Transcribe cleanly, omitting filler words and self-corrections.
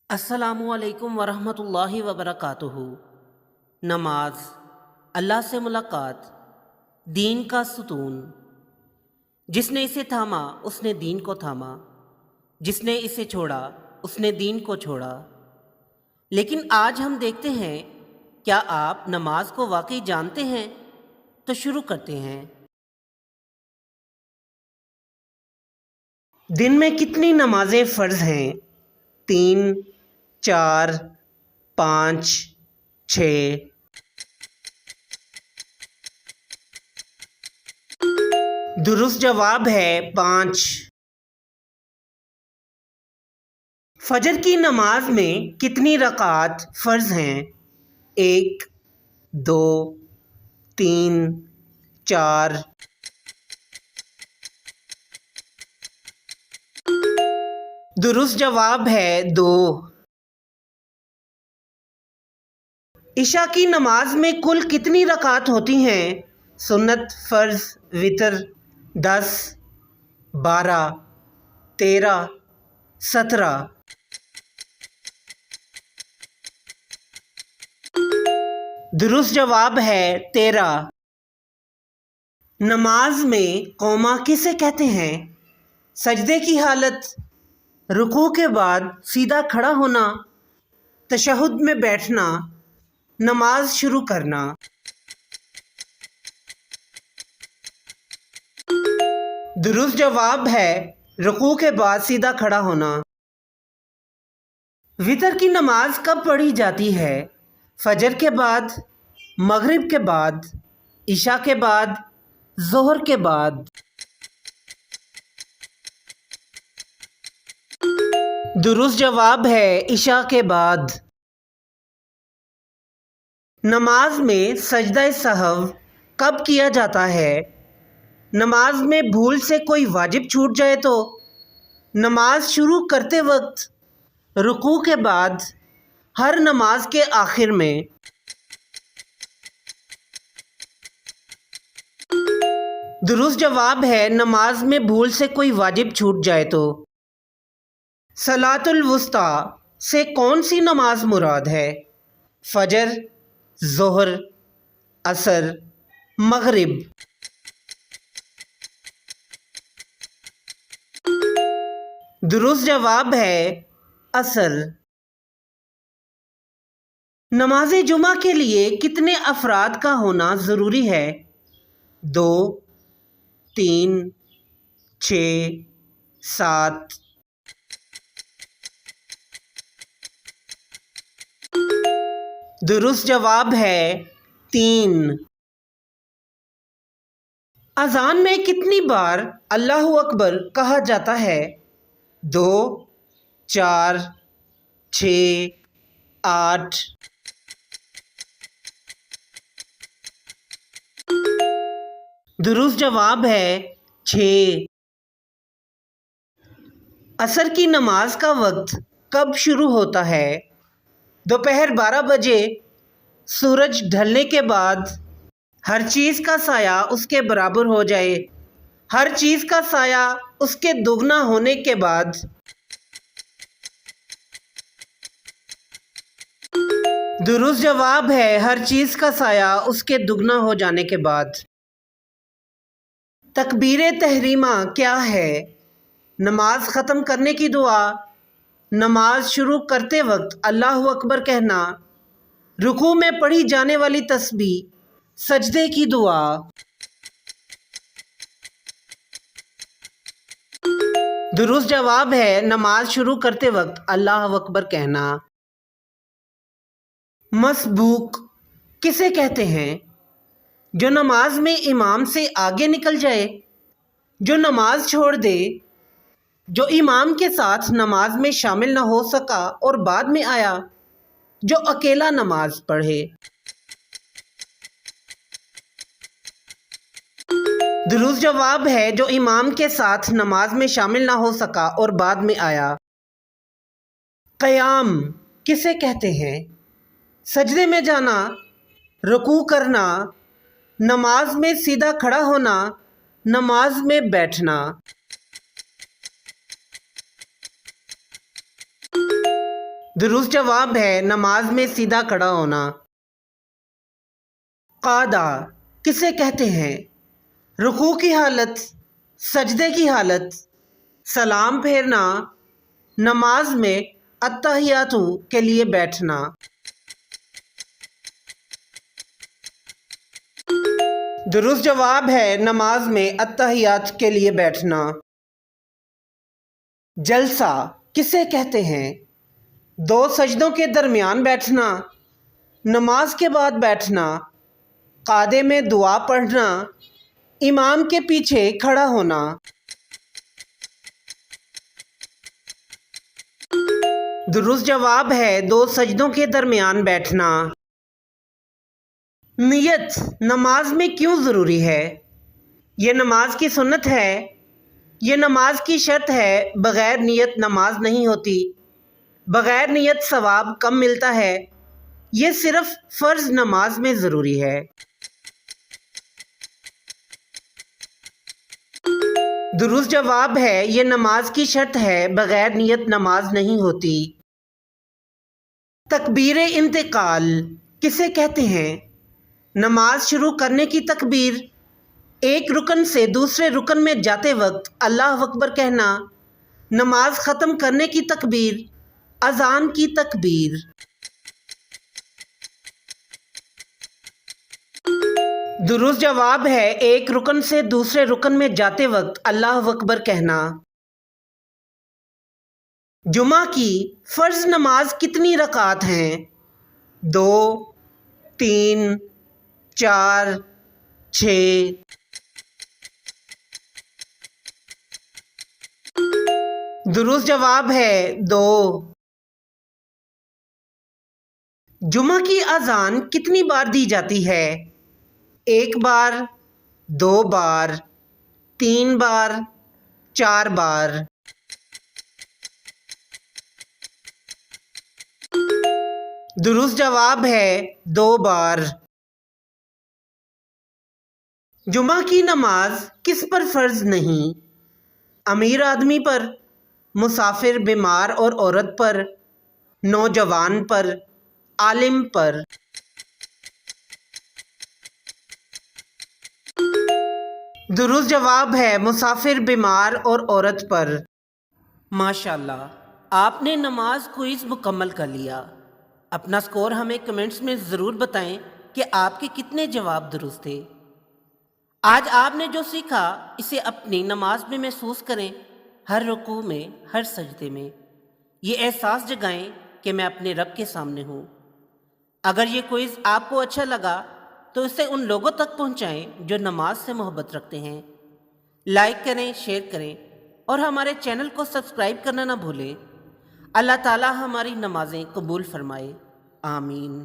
السلام علیکم ورحمۃ اللہ وبرکاتہ۔ نماز اللہ سے ملاقات، دین کا ستون۔ جس نے اسے تھاما اس نے دین کو تھاما، جس نے اسے چھوڑا اس نے دین کو چھوڑا۔ لیکن آج ہم دیکھتے ہیں، کیا آپ نماز کو واقعی جانتے ہیں؟ تو شروع کرتے ہیں۔ دن میں کتنی نمازیں فرض ہیں؟ 3، 4، 5، 6۔ درست جواب ہے 5۔ فجر کی نماز میں کتنی رکعات فرض ہیں؟ 1، 2، 3، 4۔ درست جواب ہے 2۔ عشاء کی نماز میں کل کتنی رکعات ہوتی ہیں؟ سنت، فرض، وتر۔ 10، 12، 13، 17۔ درست جواب ہے 13۔ نماز میں قوما کسے کہتے ہیں؟ سجدے کی حالت، رکوع کے بعد سیدھا کھڑا ہونا، تشہد میں بیٹھنا، نماز شروع کرنا۔ درست جواب ہے رکوع کے بعد سیدھا کھڑا ہونا۔ وتر کی نماز کب پڑھی جاتی ہے؟ فجر کے بعد، مغرب کے بعد، عشاء کے بعد، ظہر کے بعد۔ درست جواب ہے عشاء کے بعد۔ نماز میں سجدہ سہو کب کیا جاتا ہے؟ نماز میں بھول سے کوئی واجب چھوٹ جائے تو، نماز شروع کرتے وقت، رکوع کے بعد، ہر نماز کے آخر میں۔ درست جواب ہے نماز میں بھول سے کوئی واجب چھوٹ جائے تو۔ صلاۃ الوسطیٰ سے کون سی نماز مراد ہے؟ فجر، ظہر، عصر، مغرب۔ درست جواب ہے عصر۔ نماز جمعہ کے لیے کتنے افراد کا ہونا ضروری ہے؟ 2، 3، 6، 7۔ درست جواب ہے 3۔ اذان میں کتنی بار اللہ اکبر کہا جاتا ہے؟ 2، 4، 6، 8۔ درست جواب ہے 6۔ عصر کی نماز کا وقت کب شروع ہوتا ہے؟ دوپہر 12 بجے، سورج ڈھلنے کے بعد، ہر چیز کا سایہ اس کے برابر ہو جائے، ہر چیز کا سایہ اس کے دگنا ہونے کے بعد۔ درست جواب ہے ہر چیز کا سایہ اس کے دگنا ہو جانے کے بعد۔ تکبیر تحریمہ کیا ہے؟ نماز ختم کرنے کی دعا، نماز شروع کرتے وقت اللہ اکبر کہنا، رکوع میں پڑھی جانے والی تسبیح، سجدے کی دعا۔ درست جواب ہے نماز شروع کرتے وقت اللہ اکبر کہنا۔ مسبوق کسے کہتے ہیں؟ جو نماز میں امام سے آگے نکل جائے، جو نماز چھوڑ دے، جو امام کے ساتھ نماز میں شامل نہ ہو سکا اور بعد میں آیا، جو اکیلا نماز پڑھے۔ درست جواب ہے جو امام کے ساتھ نماز میں شامل نہ ہو سکا اور بعد میں آیا۔ قیام کسے کہتے ہیں؟ سجدے میں جانا، رکوع کرنا، نماز میں سیدھا کھڑا ہونا، نماز میں بیٹھنا۔ درست جواب ہے نماز میں سیدھا کھڑا ہونا۔ قعدہ کسے کہتے ہیں؟ رکوع کی حالت، سجدے کی حالت، سلام پھیرنا، نماز میں التحیات کے لیے بیٹھنا۔ درست جواب ہے نماز میں التحیات کے لیے بیٹھنا۔ جلسہ کسے کہتے ہیں؟ دو سجدوں کے درمیان بیٹھنا، نماز کے بعد بیٹھنا، قعدے میں دعا پڑھنا، امام کے پیچھے کھڑا ہونا۔ درست جواب ہے دو سجدوں کے درمیان بیٹھنا۔ نیت نماز میں کیوں ضروری ہے؟ یہ نماز کی سنت ہے، یہ نماز کی شرط ہے، بغیر نیت نماز نہیں ہوتی، بغیر نیت ثواب کم ملتا ہے، یہ صرف فرض نماز میں ضروری ہے۔ درست جواب ہے یہ نماز کی شرط ہے، بغیر نیت نماز نہیں ہوتی۔ تکبیر انتقال کسے کہتے ہیں؟ نماز شروع کرنے کی تکبیر، ایک رکن سے دوسرے رکن میں جاتے وقت اللہ اکبر کہنا، نماز ختم کرنے کی تکبیر، اذان کی تکبیر۔ درست جواب ہے ایک رکن سے دوسرے رکن میں جاتے وقت اللہ اکبر کہنا۔ جمعہ کی فرض نماز کتنی رکعت ہیں؟ 2، 3، 4، 6۔ درست جواب ہے 2۔ جمعہ کی اذان کتنی بار دی جاتی ہے؟ 1 بار، 2 بار، 3 بار، 4 بار۔ درست جواب ہے 2 بار۔ جمعہ کی نماز کس پر فرض نہیں؟ امیر آدمی پر، مسافر، بیمار اور عورت پر، نوجوان پر، عالم پر۔ درست جواب ہے مسافر، بیمار اور عورت پر۔ ماشاءاللہ، آپ نے نماز کوئز مکمل کر لیا۔ اپنا سکور ہمیں کمنٹس میں ضرور بتائیں کہ آپ کے کتنے جواب درست تھے۔ آج آپ نے جو سیکھا اسے اپنی نماز میں محسوس کریں، ہر رکوع میں، ہر سجدے میں۔ یہ احساس جگائیں کہ میں اپنے رب کے سامنے ہوں۔ اگر یہ کوئز آپ کو اچھا لگا تو اسے ان لوگوں تک پہنچائیں جو نماز سے محبت رکھتے ہیں۔ لائک کریں، شیئر کریں اور ہمارے چینل کو سبسکرائب کرنا نہ بھولیں۔ اللہ تعالی ہماری نمازیں قبول فرمائے، آمین۔